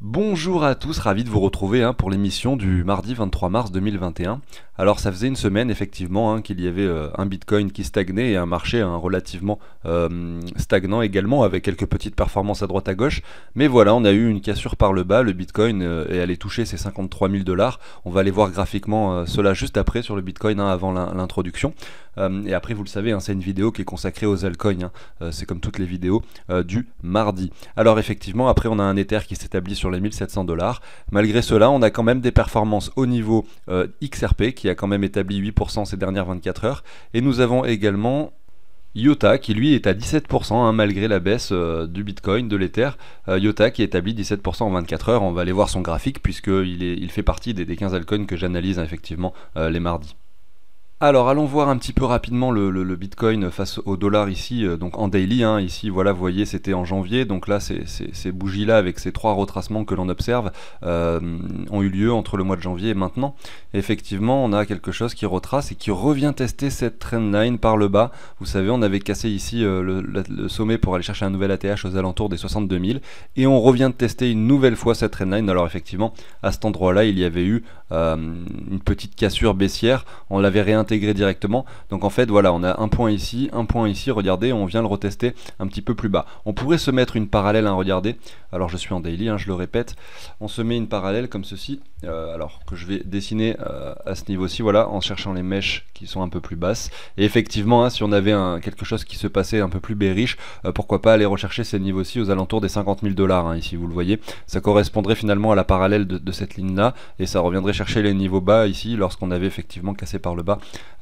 Bonjour à tous, ravi de vous retrouver pour l'émission du mardi 23 mars 2021. Alors ça faisait une semaine effectivement qu'il y avait un Bitcoin qui stagnait et un marché relativement stagnant également avec quelques petites performances à droite à gauche. Mais voilà, on a eu une cassure par le bas, le Bitcoin est allé toucher ses 53 000 $. On va aller voir graphiquement cela juste après sur le Bitcoin avant l'introduction. Et après vous le savez, c'est une vidéo qui est consacrée aux altcoins, c'est comme toutes les vidéos du mardi. Alors effectivement, après on a un Ether qui s'établit sur les 1700 $. Malgré cela, on a quand même des performances au niveau XRP qui a quand même établi 8% ces dernières 24 heures. Et nous avons également IOTA qui lui est à 17% malgré la baisse du Bitcoin, de l'Ether. IOTA qui établit 17% en 24 heures. On va aller voir son graphique puisqu'il fait partie des 15 altcoins que j'analyse effectivement les mardis. Alors allons voir un petit peu rapidement le Bitcoin face au dollar ici, donc en daily, ici voilà vous voyez c'était en janvier, donc là ces bougies là avec ces trois retracements que l'on observe ont eu lieu entre le mois de janvier et maintenant. Et effectivement on a quelque chose qui retrace et qui revient tester cette trendline par le bas. Vous savez on avait cassé ici le sommet pour aller chercher un nouvel ATH aux alentours des 62 000 et on revient de tester une nouvelle fois cette trendline. Alors effectivement à cet endroit là il y avait eu une petite cassure baissière, on l'avait réintégré directement, donc en fait voilà on a un point ici, regardez on vient le retester un petit peu plus bas. On pourrait se mettre une parallèle, regardez, alors je suis en daily, je le répète, on se met une parallèle comme ceci, alors que je vais dessiner à ce niveau-ci, voilà, en cherchant les mèches qui sont un peu plus basses, et effectivement si on avait quelque chose qui se passait un peu plus bearish, pourquoi pas aller rechercher ces niveaux-ci aux alentours des 50 000 $, ici vous le voyez, ça correspondrait finalement à la parallèle de cette ligne-là, et ça reviendrait chercher les niveaux bas ici lorsqu'on avait effectivement cassé par le bas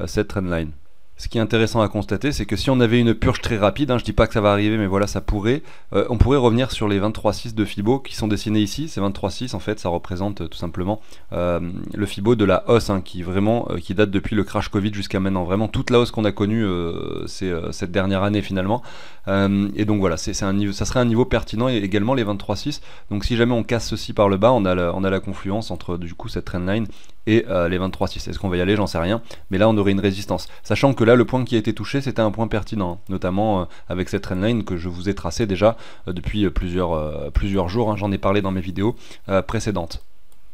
cette trendline. Ce qui est intéressant à constater, c'est que si on avait une purge très rapide, je dis pas que ça va arriver, mais voilà, ça pourrait, on pourrait revenir sur les 23,6 de Fibo qui sont dessinés ici. Ces 23,6 en fait, ça représente tout simplement le Fibo de la hausse, qui vraiment, qui date depuis le crash Covid jusqu'à maintenant. Vraiment toute la hausse qu'on a connue cette dernière année finalement. Et donc voilà, ça serait un niveau pertinent et également les 23,6. Donc si jamais on casse ceci par le bas, on a la confluence entre du coup cette trendline et les 23,6. Est-ce qu'on va y aller? J'en sais rien. Mais là, on aurait une résistance. Sachant que là, le point qui a été touché, c'était un point pertinent. Notamment avec cette trendline que je vous ai tracée déjà depuis plusieurs jours. J'en ai parlé dans mes vidéos précédentes.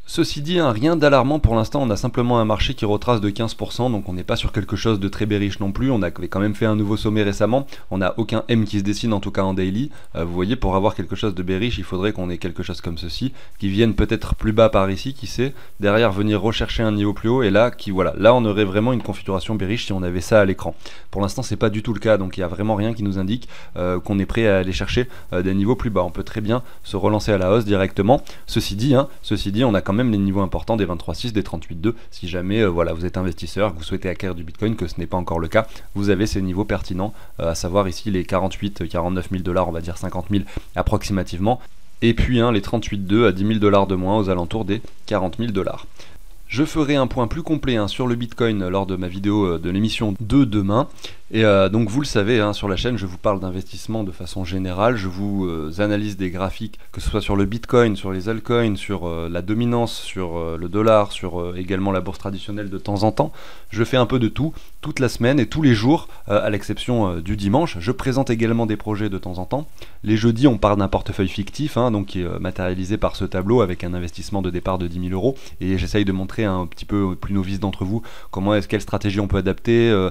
Ceci dit, rien d'alarmant pour l'instant, on a simplement un marché qui retrace de 15%, donc on n'est pas sur quelque chose de très bearish non plus. On avait quand même fait un nouveau sommet récemment, on n'a aucun M qui se dessine en tout cas en daily. Vous voyez, pour avoir quelque chose de bearish, il faudrait qu'on ait quelque chose comme ceci, qui vienne peut-être plus bas par ici, qui sait, derrière venir rechercher un niveau plus haut, et là, là on aurait vraiment une configuration bearish si on avait ça à l'écran. Pour l'instant c'est pas du tout le cas, donc il n'y a vraiment rien qui nous indique qu'on est prêt à aller chercher des niveaux plus bas. On peut très bien se relancer à la hausse directement. Ceci dit, on a quand même les niveaux importants des 23,6, des 38,2. Si jamais voilà, vous êtes investisseur, que vous souhaitez acquérir du Bitcoin, que ce n'est pas encore le cas, vous avez ces niveaux pertinents, à savoir ici les 49 000 $, on va dire 50 000 approximativement, et puis les 38,2 à 10 000 $ de moins aux alentours des 40 000 $. Je ferai un point plus complet sur le Bitcoin lors de ma vidéo de l'émission de demain. Et donc vous le savez, sur la chaîne, je vous parle d'investissement de façon générale, je vous analyse des graphiques, que ce soit sur le Bitcoin, sur les altcoins, sur la dominance, sur le dollar, sur également la bourse traditionnelle de temps en temps. Je fais un peu de tout, toute la semaine et tous les jours, à l'exception du dimanche. Je présente également des projets de temps en temps. Les jeudis, on parle d'un portefeuille fictif, donc qui est matérialisé par ce tableau avec un investissement de départ de 10 000 €. Et j'essaye de montrer un petit peu aux plus novices d'entre vous quelle stratégie on peut adapter,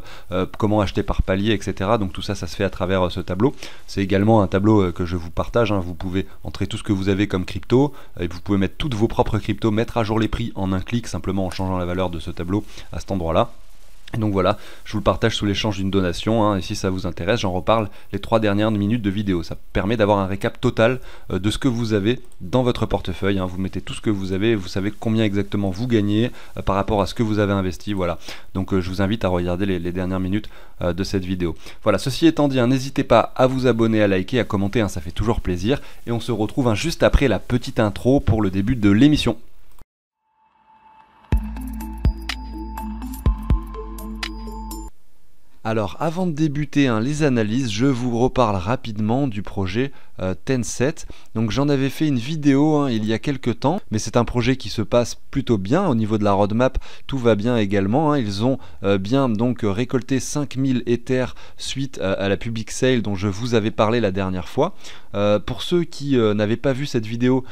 comment acheter par palier, etc. Donc tout ça, ça se fait à travers ce tableau. C'est également un tableau que je vous partage. Vous pouvez entrer tout ce que vous avez comme crypto et vous pouvez mettre toutes vos propres cryptos, mettre à jour les prix en un clic, simplement en changeant la valeur de ce tableau à cet endroit-là. Et donc voilà, je vous le partage sous l'échange d'une donation, et si ça vous intéresse, j'en reparle les 3 dernières minutes de vidéo. Ça permet d'avoir un récap total de ce que vous avez dans votre portefeuille. Vous mettez tout ce que vous avez, vous savez combien exactement vous gagnez par rapport à ce que vous avez investi. Voilà, donc je vous invite à regarder les dernières minutes de cette vidéo. Voilà, ceci étant dit, n'hésitez pas à vous abonner, à liker, à commenter, ça fait toujours plaisir. Et on se retrouve juste après la petite intro pour le début de l'émission. Alors avant de débuter les analyses, je vous reparle rapidement du projet Tencent. Donc j'en avais fait une vidéo il y a quelques temps, mais c'est un projet qui se passe plutôt bien au niveau de la roadmap, tout va bien également. Ils ont bien donc récolté 5000 Ethers suite à la public sale dont je vous avais parlé la dernière fois. Pour ceux qui n'avaient pas vu cette vidéo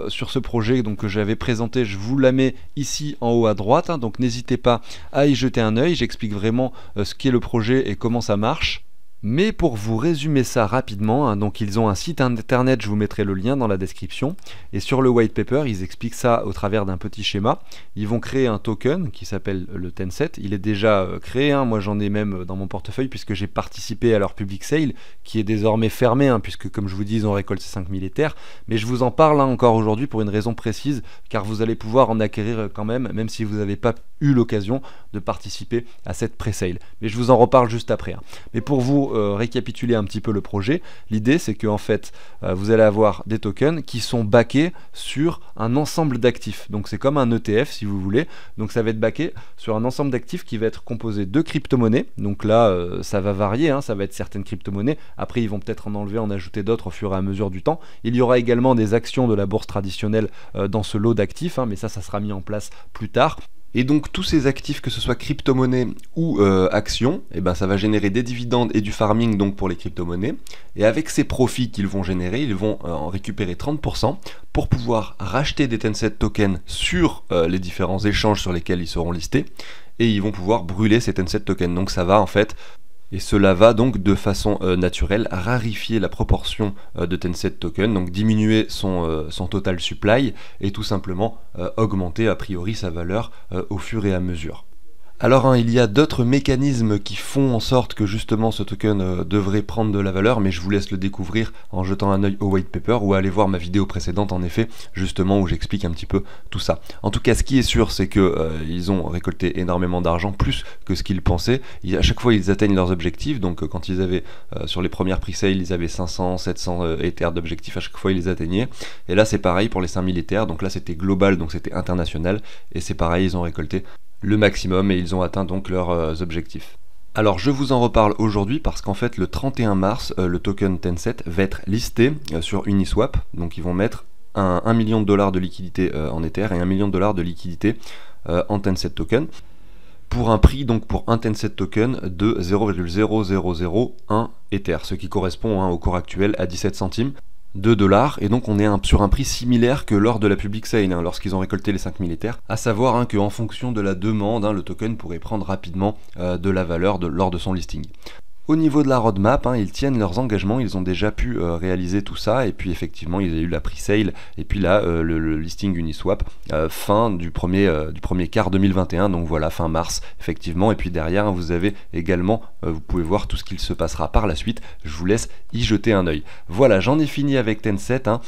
sur ce projet donc, que j'avais présenté, je vous la mets ici en haut à droite, donc n'hésitez pas à y jeter un œil. J'explique vraiment ce qu'est le projet et comment ça marche. Mais pour vous résumer ça rapidement, donc ils ont un site internet, je vous mettrai le lien dans la description, et sur le white paper, ils expliquent ça au travers d'un petit schéma. Ils vont créer un token qui s'appelle le Tencent, il est déjà créé, moi j'en ai même dans mon portefeuille puisque j'ai participé à leur public sale, qui est désormais fermé, puisque comme je vous dis, ils ont récolté 5000 Ethers, mais je vous en parle encore aujourd'hui pour une raison précise, car vous allez pouvoir en acquérir quand même si vous n'avez pas eu l'occasion de participer à cette pré-sale. Mais je vous en reparle juste après. Mais pour vous récapituler un petit peu le projet, l'idée c'est que en fait vous allez avoir des tokens qui sont backés sur un ensemble d'actifs. Donc c'est comme un ETF si vous voulez. Donc ça va être backé sur un ensemble d'actifs qui va être composé de crypto-monnaies. Donc là ça va varier, ça va être certaines crypto-monnaies. Après ils vont peut-être en enlever, en ajouter d'autres au fur et à mesure du temps. Il y aura également des actions de la bourse traditionnelle dans ce lot d'actifs, mais ça sera mis en place plus tard. Et donc tous ces actifs, que ce soit crypto-monnaie ou actions, ça va générer des dividendes et du farming donc pour les crypto-monnaies. Et avec ces profits qu'ils vont générer, ils vont en récupérer 30% pour pouvoir racheter des Tencent tokens sur les différents échanges sur lesquels ils seront listés. Et ils vont pouvoir brûler ces Tencent tokens. Donc ça va en fait... Et cela va donc de façon naturelle rarifier la proportion de Tencent token, donc diminuer son total supply et tout simplement augmenter a priori sa valeur au fur et à mesure. Alors il y a d'autres mécanismes qui font en sorte que justement ce token devrait prendre de la valeur, mais je vous laisse le découvrir en jetant un œil au white paper ou à aller voir ma vidéo précédente en effet, justement où j'explique un petit peu tout ça. En tout cas ce qui est sûr c'est que ils ont récolté énormément d'argent, plus que ce qu'ils pensaient. À chaque fois ils atteignent leurs objectifs, donc quand ils avaient sur les premières pre-sales ils avaient 500, 700 Ethers d'objectifs, à chaque fois ils les atteignaient. Et là c'est pareil pour les 5000 Ethers, donc là c'était global, donc c'était international, et c'est pareil, ils ont récolté le maximum et ils ont atteint donc leurs objectifs. Alors je vous en reparle aujourd'hui parce qu'en fait le 31 mars, le token Tencent va être listé sur Uniswap, donc ils vont mettre 1 million de dollars de liquidité en Ether et 1 million de dollars de liquidité en Tencent token, pour un prix donc pour un Tencent token de 0,0001 Ether, ce qui correspond au cours actuel à 17 centimes de dollars, et donc on est sur un prix similaire que lors de la public sale, lorsqu'ils ont récolté les 5000 Ethers, à savoir qu'en fonction de la demande, le token pourrait prendre rapidement de la valeur lors de son listing. Au niveau de la roadmap, ils tiennent leurs engagements, ils ont déjà pu réaliser tout ça, et puis effectivement il y a eu la pre-sale, et puis là le listing Uniswap, fin du premier quart 2021, donc voilà, fin mars, effectivement, et puis derrière vous avez également, vous pouvez voir tout ce qu'il se passera par la suite, je vous laisse y jeter un œil. Voilà, j'en ai fini avec Tencent,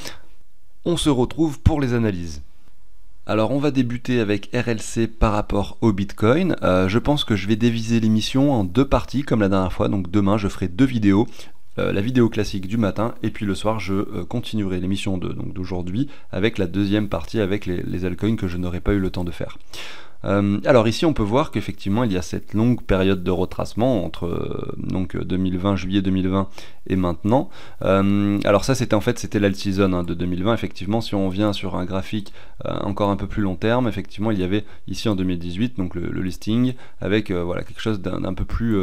on se retrouve pour les analyses. Alors on va débuter avec RLC par rapport au Bitcoin. Je pense que je vais diviser l'émission en deux parties comme la dernière fois, donc demain je ferai deux vidéos. La vidéo classique du matin et puis le soir je continuerai l'émission d'aujourd'hui avec la deuxième partie avec les altcoins que je n'aurai pas eu le temps de faire. Alors ici on peut voir qu'effectivement il y a cette longue période de retracement entre 2020, juillet 2020 et maintenant. Alors ça c'était l'alt season de 2020. Effectivement si on vient sur un graphique encore un peu plus long terme, effectivement il y avait ici en 2018 donc le listing avec voilà quelque chose d'un peu plus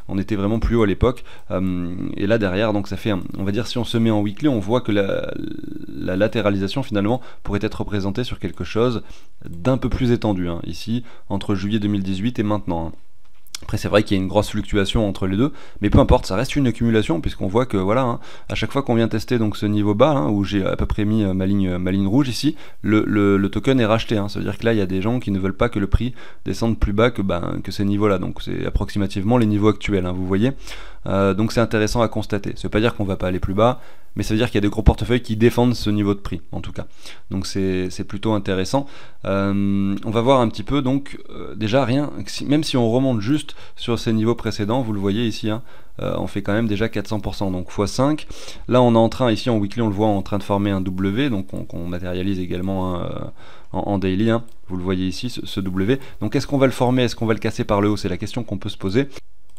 on était vraiment plus haut à l'époque, et là derrière donc ça fait on va dire si on se met en weekly on voit que la latéralisation finalement pourrait être représentée sur quelque chose d'un peu plus étendu ici entre juillet 2018 et maintenant. Après c'est vrai qu'il y a une grosse fluctuation entre les deux, mais peu importe, ça reste une accumulation puisqu'on voit que voilà, à chaque fois qu'on vient tester donc ce niveau bas où j'ai à peu près mis ma ligne rouge ici, le token est racheté. Ça veut dire que là il y a des gens qui ne veulent pas que le prix descende plus bas que ces niveaux là, donc c'est approximativement les niveaux actuels, vous voyez. Donc c'est intéressant à constater. Ça veut pas dire qu'on va pas aller plus bas, mais ça veut dire qu'il y a des gros portefeuilles qui défendent ce niveau de prix en tout cas. Donc c'est plutôt intéressant. On va voir un petit peu donc déjà même si on remonte juste sur ces niveaux précédents, vous le voyez ici, on fait quand même déjà 400%, donc x5. Là on est en train, ici en weekly on le voit en train de former un W, donc on matérialise également en daily, vous le voyez ici ce W. Donc est-ce qu'on va le former, est-ce qu'on va le casser par le haut, c'est la question qu'on peut se poser.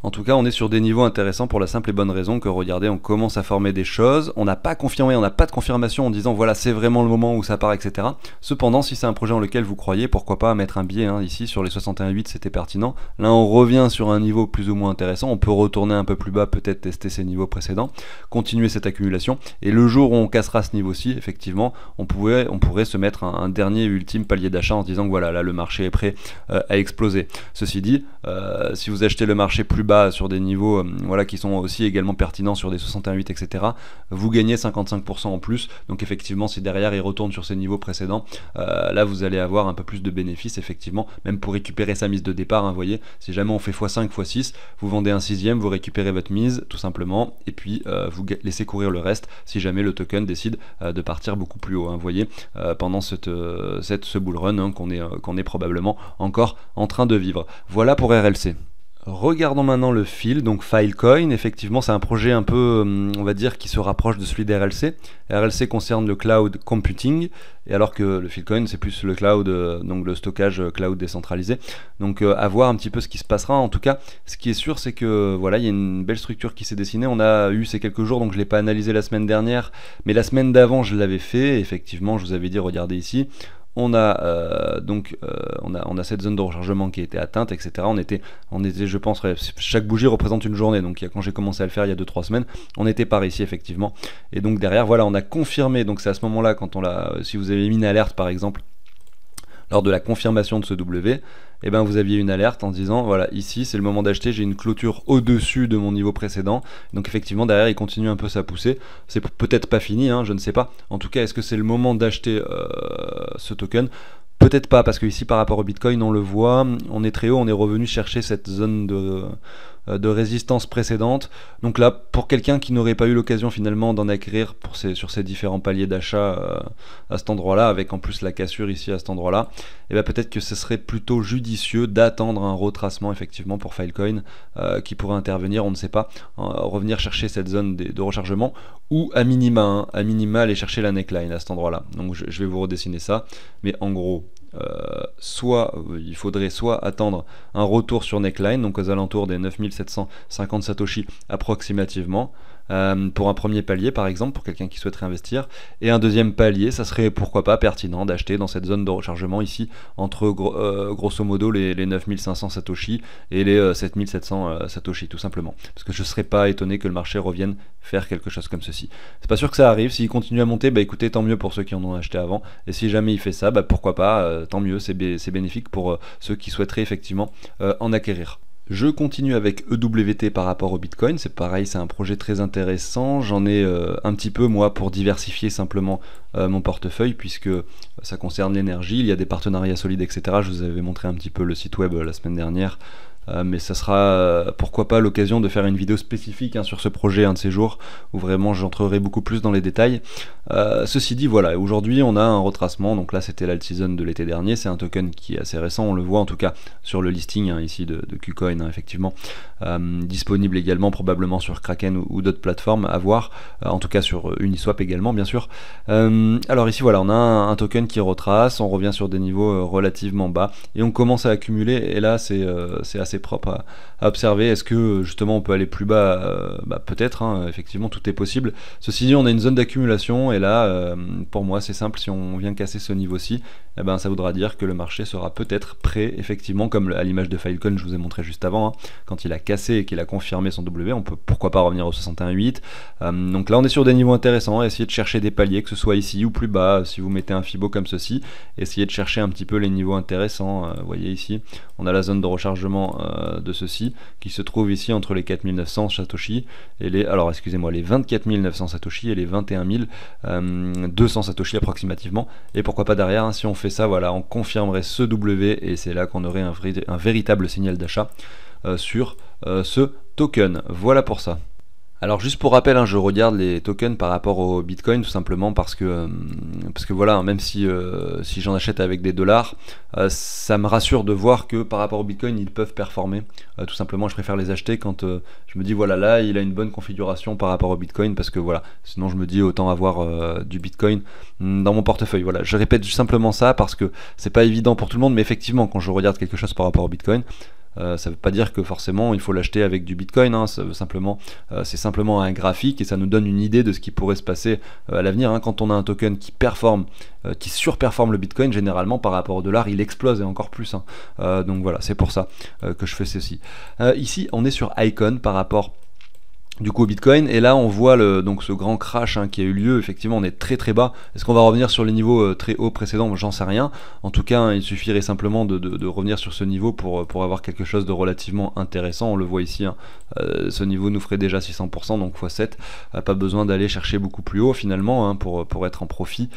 En tout cas, on est sur des niveaux intéressants pour la simple et bonne raison que, regardez, on commence à former des choses, on n'a pas confirmé, on n'a pas de confirmation en disant voilà, c'est vraiment le moment où ça part, etc. Cependant, si c'est un projet en lequel vous croyez, pourquoi pas mettre un biais, hein, ici sur les 61,8, c'était pertinent. Là, on revient sur un niveau plus ou moins intéressant, on peut retourner un peu plus bas, peut-être tester ces niveaux précédents, continuer cette accumulation, et le jour où on cassera ce niveau-ci, effectivement, on pourrait se mettre un dernier ultime palier d'achat en se disant que voilà, là, le marché est prêt à exploser. Ceci dit, si vous achetez le marché plus bas sur des niveaux voilà, qui sont aussi également pertinents sur des 61,8, etc., vous gagnez 55% en plus. Donc effectivement, si derrière il retourne sur ces niveaux précédents, là vous allez avoir un peu plus de bénéfices, effectivement, même pour récupérer sa mise de départ. Vous voyez, si jamais on fait x5, x6, vous vendez un sixième, vous récupérez votre mise, tout simplement, et puis vous laissez courir le reste si jamais le token décide de partir beaucoup plus haut. Vous voyez, pendant ce bull run qu'on est probablement encore en train de vivre. Voilà pour RLC. Regardons maintenant le fil, donc Filecoin. Effectivement, c'est un projet un peu, on va dire, qui se rapproche de celui d'RLC. RLC concerne le cloud computing, et alors que le Filecoin, c'est plus le cloud, donc le stockage cloud décentralisé. Donc à voir un petit peu ce qui se passera. En tout cas, ce qui est sûr, c'est que voilà, il y a une belle structure qui s'est dessinée. On a eu ces quelques jours, donc je ne l'ai pas analysé la semaine dernière, mais la semaine d'avant, je l'avais fait. Effectivement, je vous avais dit, regardez ici. On a on a cette zone de rechargement qui a été atteinte, etc. On était, je pense, chaque bougie représente une journée. Donc quand j'ai commencé à le faire il y a 2-3 semaines, on était par ici effectivement. Et donc derrière, voilà, on a confirmé. Donc c'est à ce moment-là, quand si vous avez mis une alerte par exemple, lors de la confirmation de ce W, eh ben vous aviez une alerte en disant voilà, ici c'est le moment d'acheter, j'ai une clôture au-dessus de mon niveau précédent. Donc effectivement derrière il continue un peu sa poussée. C'est peut-être pas fini, hein, je ne sais pas. En tout cas, est-ce que c'est le moment d'acheter ce token? Peut-être pas, parce que ici par rapport au Bitcoin, on le voit, on est très haut, on est revenu chercher cette zone de résistance précédente. Donc là, pour quelqu'un qui n'aurait pas eu l'occasion finalement d'en acquérir sur ces différents paliers d'achat à cet endroit-là, avec en plus la cassure ici à cet endroit-là, et bien peut-être que ce serait plutôt judicieux d'attendre un retracement effectivement pour Filecoin qui pourrait intervenir, on ne sait pas, revenir chercher cette zone de rechargement, ou à minima aller chercher la neckline à cet endroit-là. Donc je vais vous redessiner ça, mais en gros, il faudrait soit attendre un retour sur neckline, donc aux alentours des 9750 Satoshi approximativement, pour un premier palier par exemple, pour quelqu'un qui souhaiterait investir, et un deuxième palier, ça serait pourquoi pas pertinent d'acheter dans cette zone de rechargement ici, entre grosso modo les 9500 Satoshi et les 7700 Satoshi, tout simplement, parce que je serais pas étonné que le marché revienne faire quelque chose comme ceci. C'est pas sûr que ça arrive. S'il continue à monter, bah écoutez, tant mieux pour ceux qui en ont acheté avant, et si jamais il fait ça, bah pourquoi pas, tant mieux, c'est bénéfique pour ceux qui souhaiteraient effectivement en acquérir. Je continue avec EWT par rapport au Bitcoin, c'est pareil, c'est un projet très intéressant, j'en ai un petit peu moi pour diversifier simplement mon portefeuille, puisque ça concerne l'énergie, il y a des partenariats solides, etc. Je vous avais montré un petit peu le site web la semaine dernière, mais ça sera pourquoi pas l'occasion de faire une vidéo spécifique sur ce projet un de ces jours, où vraiment j'entrerai beaucoup plus dans les détails. Ceci dit, voilà, aujourd'hui on a un retracement, donc là c'était l'alt season de l'été dernier, c'est un token qui est assez récent, on le voit en tout cas sur le listing ici de KuCoin, effectivement, disponible également probablement sur Kraken ou d'autres plateformes à voir, en tout cas sur Uniswap également bien sûr. Alors ici voilà, on a un token qui retrace, on revient sur des niveaux relativement bas, et on commence à accumuler, et là c'est assez propre à observer. Est-ce que justement on peut aller plus bas? Peut-être, effectivement tout est possible. Ceci dit, on a une zone d'accumulation, et là pour moi c'est simple, si on vient casser ce niveau-ci, eh ben, ça voudra dire que le marché sera peut-être prêt, effectivement, comme à l'image de Filecoin je vous ai montré juste avant, quand il a cassé et qu'il a confirmé son W, on peut pourquoi pas revenir au 61,8. Donc là on est sur des niveaux intéressants, essayer de chercher des paliers, que ce soit ici ou plus bas, si vous mettez un Fibo comme ceci, essayez de chercher un petit peu les niveaux intéressants. Vous voyez ici, on a la zone de rechargement de ceci, qui se trouve ici entre les 4900 Satoshi et les 24 900 Satoshi et les 21 200 Satoshi approximativement, et pourquoi pas derrière, si on fait ça, voilà, on confirmerait ce W, et c'est là qu'on aurait un véritable signal d'achat sur ce token. Voilà pour ça. Alors juste pour rappel, je regarde les tokens par rapport au Bitcoin, tout simplement parce que voilà, même si j'en achète avec des dollars, ça me rassure de voir que par rapport au Bitcoin ils peuvent performer. Tout simplement, je préfère les acheter quand je me dis voilà, là il a une bonne configuration par rapport au Bitcoin, parce que voilà, sinon je me dis autant avoir du Bitcoin dans mon portefeuille. Voilà, je répète simplement ça parce que c'est pas évident pour tout le monde, mais effectivement quand je regarde quelque chose par rapport au Bitcoin, Ça veut pas dire que forcément il faut l'acheter avec du Bitcoin, hein, c'est simplement un graphique et ça nous donne une idée de ce qui pourrait se passer à l'avenir, hein. Quand on a un token qui performe, qui surperforme le Bitcoin, généralement par rapport au dollar, il explose et encore plus, hein. Donc voilà, c'est pour ça que je fais ceci. Ici, on est sur Icon par rapport du coup au Bitcoin, et là on voit donc ce grand crash, hein, qui a eu lieu. Effectivement on est très très bas. Est-ce qu'on va revenir sur les niveaux très hauts précédents? J'en sais rien. En tout cas, hein, il suffirait simplement de revenir sur ce niveau pour avoir quelque chose de relativement intéressant. On le voit ici, hein, ce niveau nous ferait déjà 600%, donc x7. Pas besoin d'aller chercher beaucoup plus haut finalement, hein, pour être en profit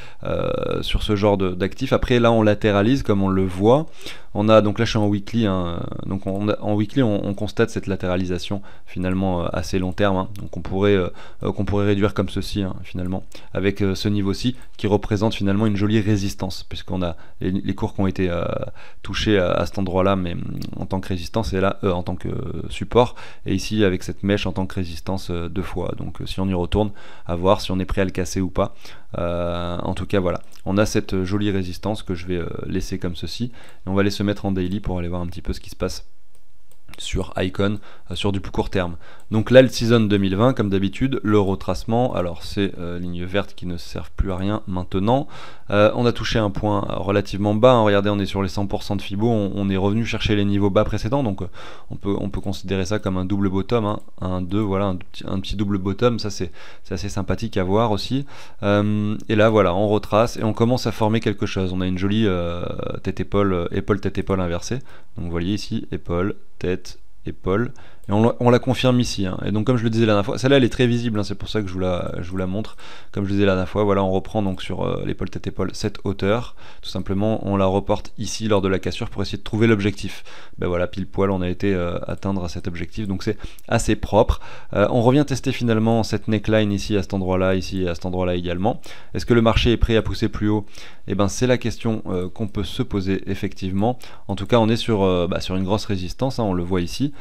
sur ce genre d'actifs. Après là on latéralise comme on le voit. On a, donc là je suis en weekly, hein, donc en weekly on constate cette latéralisation finalement assez long terme, hein. Donc qu'on pourrait réduire comme ceci, hein, finalement, avec ce niveau-ci qui représente finalement une jolie résistance, puisqu'on a les cours qui ont été touchés à cet endroit-là, mais en tant que résistance, et là en tant que support, et ici avec cette mèche en tant que résistance deux fois. Donc si on y retourne, à voir si on est prêt à le casser ou pas. En tout cas voilà, on a cette jolie résistance que je vais laisser comme ceci, et on va aller se mettre en daily pour aller voir un petit peu ce qui se passe sur Icon, sur du plus court terme. Donc l'alt season 2020, comme d'habitude, le retracement, alors c'est lignes vertes qui ne servent plus à rien maintenant. On a touché un point relativement bas, hein. Regardez, on est sur les 100% de Fibo, on est revenu chercher les niveaux bas précédents, donc on peut considérer ça comme un double bottom, hein. Un 2, voilà, un petit double bottom, ça c'est assez sympathique à voir aussi. Et là voilà, on retrace et on commence à former quelque chose. On a une jolie tête-épaule, épaule-tête-épaule inversée. Donc vous voyez ici, épaule, tête, épaule, et on la confirme ici, hein. Et donc comme je le disais la dernière fois, celle-là elle est très visible, hein, c'est pour ça que je vous la montre. Comme je le disais la dernière fois, voilà, on reprend donc sur l'épaule tête épaule cette hauteur, tout simplement on la reporte ici lors de la cassure pour essayer de trouver l'objectif. Ben voilà, pile poil on a été atteindre à cet objectif, donc c'est assez propre. On revient tester finalement cette neckline ici à cet endroit-là, ici à cet endroit-là également. Est-ce que le marché est prêt à pousser plus haut? Et ben c'est la question qu'on peut se poser effectivement. En tout cas on est sur une grosse résistance, hein, on le voit ici.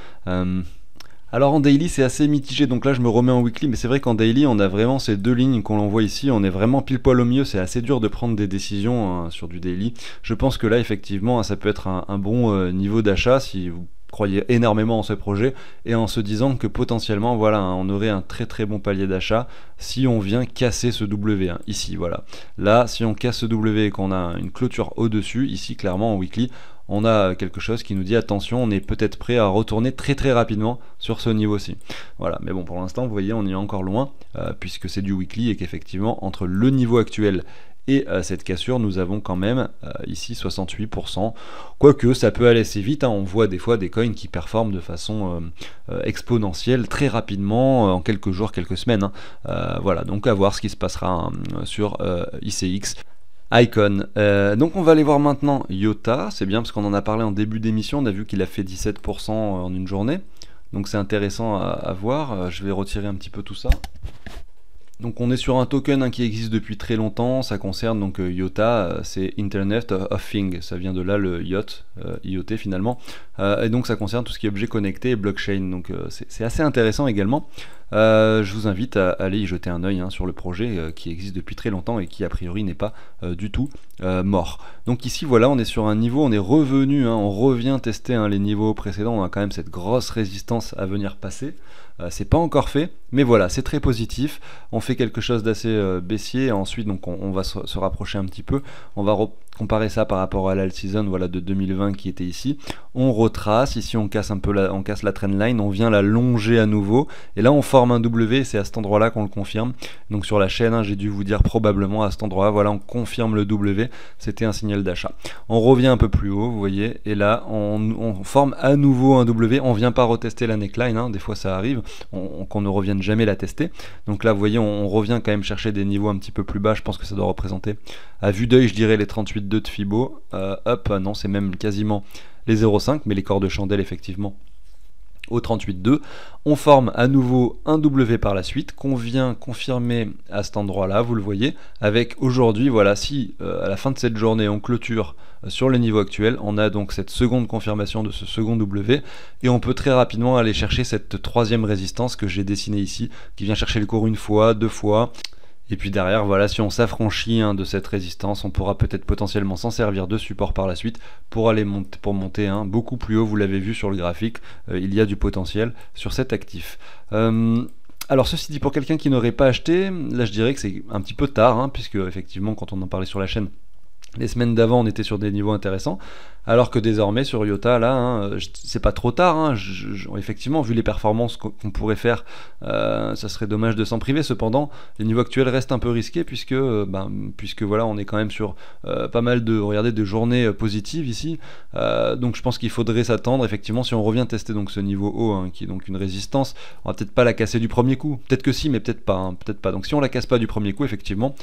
Alors en daily c'est assez mitigé, donc là je me remets en weekly, mais c'est vrai qu'en daily on a vraiment ces deux lignes qu'on voit ici, on est vraiment pile poil au milieu, c'est assez dur de prendre des décisions, hein, sur du daily. Je pense que là effectivement ça peut être un bon niveau d'achat si vous croyez énormément en ce projet, et en se disant que potentiellement voilà, hein, on aurait un très très bon palier d'achat si on vient casser ce W, hein, ici voilà. Là si on casse ce W et qu'on a une clôture au dessus, ici clairement en weekly, on a quelque chose qui nous dit attention, on est peut-être prêt à retourner très très rapidement sur ce niveau-ci. Voilà, mais bon, pour l'instant, vous voyez, on est encore loin, puisque c'est du weekly et qu'effectivement, entre le niveau actuel et cette cassure, nous avons quand même ici 68%. Quoique, ça peut aller assez vite, hein. On voit des fois des coins qui performent de façon exponentielle très rapidement, en quelques jours, quelques semaines, hein. Voilà, donc à voir ce qui se passera, hein, sur ICX. Icon. Donc on va aller voir maintenant IOTA, c'est bien parce qu'on en a parlé en début d'émission, on a vu qu'il a fait 17% en une journée, donc c'est intéressant à voir. Je vais retirer un petit peu tout ça. Donc on est sur un token, hein, qui existe depuis très longtemps, ça concerne donc IOTA, c'est Internet of Things, ça vient de là le IoT, IoT finalement, et donc ça concerne tout ce qui est objet connecté et blockchain, donc c'est assez intéressant également. Je vous invite à aller y jeter un œil, hein, sur le projet qui existe depuis très longtemps et qui a priori n'est pas du tout mort. Donc ici voilà, on est sur un niveau, on est revenu, hein, on revient tester, hein, les niveaux précédents, on a quand même cette grosse résistance à venir passer. C'est pas encore fait, mais voilà, c'est très positif. On fait quelque chose d'assez baissier, et ensuite donc on va se rapprocher un petit peu. On va comparer ça par rapport à l'alt season, voilà, de 2020 qui était ici. On retrace, ici on casse un peu on casse la trendline, on vient la longer à nouveau, et là on forme un W, c'est à cet endroit-là qu'on le confirme. Donc sur la chaîne, hein, j'ai dû vous dire probablement à cet endroit-là, voilà, on confirme le W, c'était un signal d'achat. On revient un peu plus haut, vous voyez, et là on forme à nouveau un W, on vient pas retester la neckline, hein, des fois ça arrive, qu'on ne revienne jamais la tester. Donc là vous voyez, on revient quand même chercher des niveaux un petit peu plus bas, je pense que ça doit représenter, à vue d'œil je dirais les 38,2 de Fibo, non c'est même quasiment les 0,5, mais les corps de chandelle effectivement au 38,2. On forme à nouveau un W par la suite, qu'on vient confirmer à cet endroit-là, vous le voyez, avec aujourd'hui, voilà, si à la fin de cette journée on clôture sur le niveau actuel, on a donc cette seconde confirmation de ce second W, et on peut très rapidement aller chercher cette troisième résistance que j'ai dessinée ici, qui vient chercher le cours une fois, deux fois, Et puis derrière, voilà, si on s'affranchit de cette résistance, on pourra peut-être potentiellement s'en servir de support par la suite pour aller monter beaucoup plus haut. Vous l'avez vu sur le graphique, il y a du potentiel sur cet actif. Alors ceci dit, pour quelqu'un qui n'aurait pas acheté, là je dirais que c'est un petit peu tard, puisque effectivement quand on en parlait sur la chaîne, les semaines d'avant on était sur des niveaux intéressants, alors que désormais sur Iota là, c'est pas trop tard, effectivement vu les performances qu'on pourrait faire, ça serait dommage de s'en priver. Cependant les niveaux actuels restent un peu risqués puisque voilà, on est quand même sur pas mal de journées positives ici, donc je pense qu'il faudrait s'attendre effectivement, si on revient tester donc ce niveau haut, qui est donc une résistance, on va peut-être pas la casser du premier coup, peut-être que si mais peut-être pas, donc si on la casse pas du premier coup, effectivement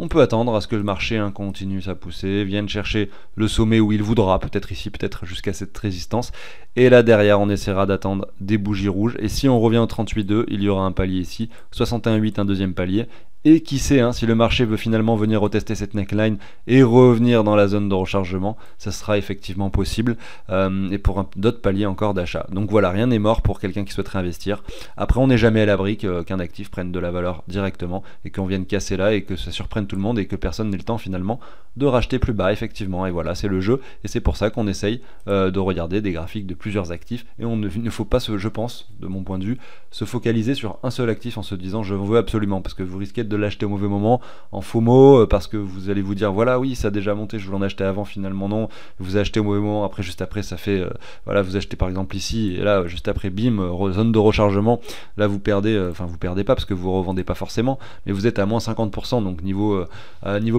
on peut attendre à ce que le marché continue sa poussée, vienne chercher le sommet où il voudra, peut-être ici, peut-être jusqu'à cette résistance. Et là derrière, on essaiera d'attendre des bougies rouges. Et si on revient au 38,2, il y aura un palier ici, 61,8, un deuxième palier. Et qui sait, si le marché veut finalement venir retester cette neckline et revenir dans la zone de rechargement, ça sera effectivement possible, et pour d'autres paliers encore d'achat. Donc voilà, rien n'est mort pour quelqu'un qui souhaiterait investir. Après, on n'est jamais à l'abri qu'un actif prenne de la valeur directement et qu'on vienne casser là et que ça surprenne tout le monde et que personne n'ait le temps finalement de racheter plus bas, effectivement. Et voilà, c'est le jeu, et c'est pour ça qu'on essaye de regarder des graphiques de plusieurs actifs, et il ne faut pas, je pense, de mon point de vue, se focaliser sur un seul actif en se disant je veux absolument, parce que vous risquez de l'acheter au mauvais moment, en FOMO, parce que vous allez vous dire voilà, oui, ça a déjà monté, je voulais en acheter avant, finalement non, vous achetez au mauvais moment, après juste après ça fait voilà, vous achetez par exemple ici, et là juste après bim, zone de rechargement, là vous perdez, vous perdez pas parce que vous revendez pas forcément, mais vous êtes à moins 50%, donc niveau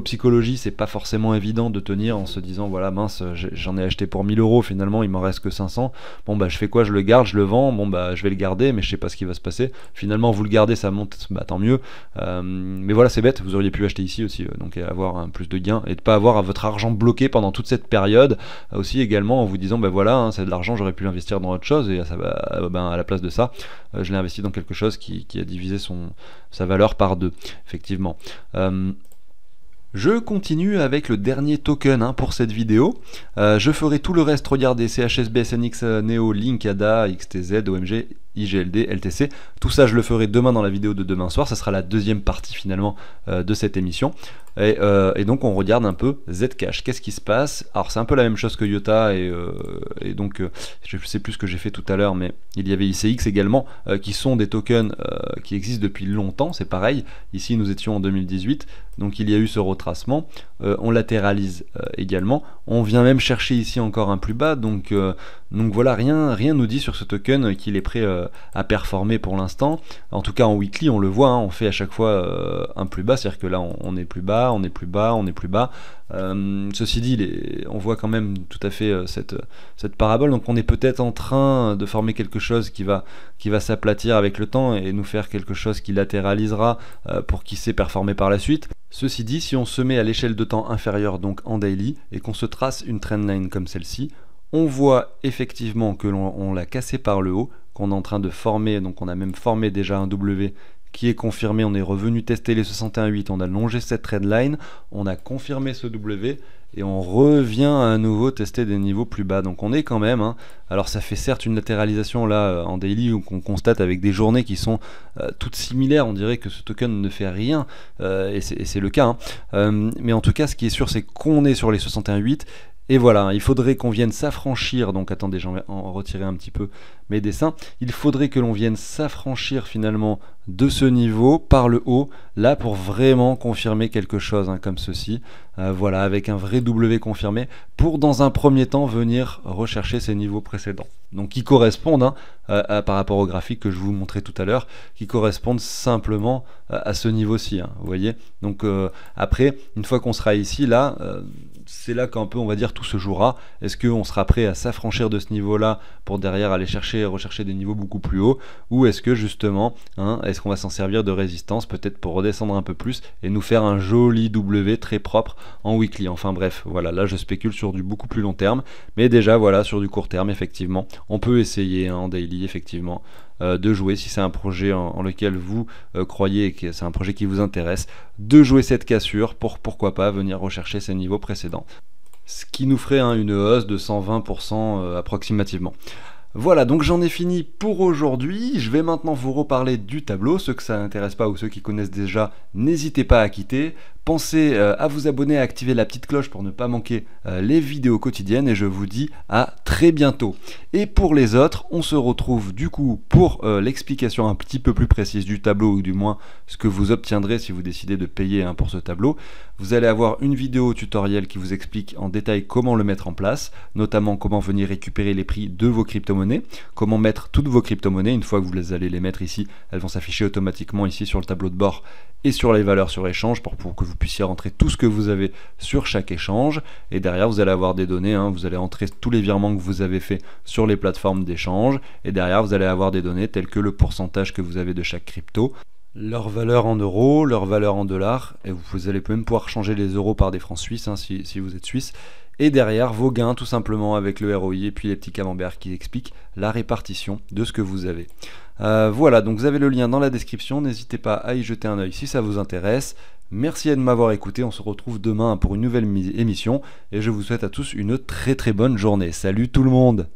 psychologie, c'est pas forcément évident de tenir en se disant voilà, mince, j'en ai acheté pour 1000 euros, finalement il m'en reste que 500, bon bah je fais quoi, je le garde, je le vends, bon bah je vais le garder, mais je sais pas ce qui va se passer, finalement vous le gardez, ça monte, bah tant mieux, mais voilà, c'est bête, vous auriez pu acheter ici aussi, donc avoir plus de gains et de pas avoir votre argent bloqué pendant toute cette période, aussi également en vous disant bah voilà, c'est de l'argent, j'aurais pu l'investir dans autre chose, et ça va, à la place de ça, je l'ai investi dans quelque chose qui a divisé sa valeur par deux, effectivement. Je continue avec le dernier token pour cette vidéo. Je ferai tout le reste, regardez, CHSB, SNX, Neo, Link, ADA, XTZ, OMG, IGLD, LTC. Tout ça, je le ferai demain dans la vidéo de demain soir. Ça sera la deuxième partie finalement de cette émission. Et donc on regarde un peu Zcash. Qu'est-ce qui se passe? Alors c'est un peu la même chose que Iota, et donc je sais plus ce que j'ai fait tout à l'heure, mais il y avait ICX également, qui sont des tokens qui existent depuis longtemps. C'est pareil, ici nous étions en 2018, donc il y a eu ce retracement, on latéralise également, on vient même chercher ici encore un plus bas, donc voilà, rien nous dit sur ce token qu'il est prêt à performer pour l'instant. En tout cas en weekly on le voit, on fait à chaque fois un plus bas, c'est-à-dire que là on est plus bas, on est plus bas, on est plus bas. Ceci dit, on voit quand même tout à fait cette parabole, donc on est peut-être en train de former quelque chose qui va s'aplatir avec le temps et nous faire quelque chose qui latéralisera pour qui sait performer par la suite. Ceci dit, si on se met à l'échelle de temps inférieure, donc en daily, et qu'on se trace une trendline comme celle-ci, on voit effectivement que l'on l'a cassé par le haut, qu'on est en train de former, donc on a même formé déjà un W qui est confirmé, on est revenu tester les 61,8, on a longé cette trendline, on a confirmé ce W, et on revient à nouveau tester des niveaux plus bas. Donc on est quand même, alors ça fait certes une latéralisation là en daily, où qu'on constate avec des journées qui sont toutes similaires, on dirait que ce token ne fait rien, et c'est le cas, mais en tout cas ce qui est sûr, c'est qu'on est sur les 61,8. Et voilà, il faudrait qu'on vienne s'affranchir, donc attendez, j'en vais en retirer un petit peu mes dessins, il faudrait que l'on vienne s'affranchir finalement de ce niveau par le haut, là pour vraiment confirmer quelque chose comme ceci, voilà, avec un vrai W confirmé, pour dans un premier temps venir rechercher ces niveaux précédents. Donc qui correspondent, par rapport au graphique que je vous montrais tout à l'heure, qui correspondent simplement à ce niveau-ci, vous voyez. Donc après, une fois qu'on sera ici, là, c'est là qu'un peu on va dire tout se jouera. Est-ce qu'on sera prêt à s'affranchir de ce niveau-là pour derrière aller rechercher des niveaux beaucoup plus hauts, ou est-ce que justement, est-ce qu'on va s'en servir de résistance peut-être pour redescendre un peu plus et nous faire un joli W très propre en weekly. Enfin bref, voilà, là je spécule sur du beaucoup plus long terme, mais déjà voilà, sur du court terme effectivement, on peut essayer en daily effectivement de jouer, si c'est un projet en lequel vous croyez et que c'est un projet qui vous intéresse, de jouer cette cassure pour pourquoi pas venir rechercher ces niveaux précédents. Ce qui nous ferait une hausse de 120% approximativement. Voilà, donc j'en ai fini pour aujourd'hui. Je vais maintenant vous reparler du tableau. Ceux que ça n'intéresse pas ou ceux qui connaissent déjà, n'hésitez pas à quitter. Pensez à vous abonner, à activer la petite cloche pour ne pas manquer les vidéos quotidiennes et je vous dis à très bientôt. Et pour les autres, on se retrouve du coup pour l'explication un petit peu plus précise du tableau ou du moins ce que vous obtiendrez si vous décidez de payer pour ce tableau. Vous allez avoir une vidéo tutoriel qui vous explique en détail comment le mettre en place, notamment comment venir récupérer les prix de vos crypto-monnaies, comment mettre toutes vos crypto-monnaies. Une fois que vous allez les mettre ici, elles vont s'afficher automatiquement ici sur le tableau de bord et sur les valeurs sur échange pour que vous puissiez rentrer tout ce que vous avez sur chaque échange. Et derrière, vous allez avoir des données, vous allez entrer tous les virements que vous avez fait sur les plateformes d'échange. Et derrière, vous allez avoir des données telles que le pourcentage que vous avez de chaque crypto, leur valeur en euros, leur valeur en dollars, et vous allez même pouvoir changer les euros par des francs suisses si vous êtes suisse. Et derrière, vos gains tout simplement avec le ROI et puis les petits camemberts qui expliquent la répartition de ce que vous avez. Voilà, donc vous avez le lien dans la description, n'hésitez pas à y jeter un œil si ça vous intéresse. Merci de m'avoir écouté, on se retrouve demain pour une nouvelle émission et je vous souhaite à tous une très très bonne journée. Salut tout le monde!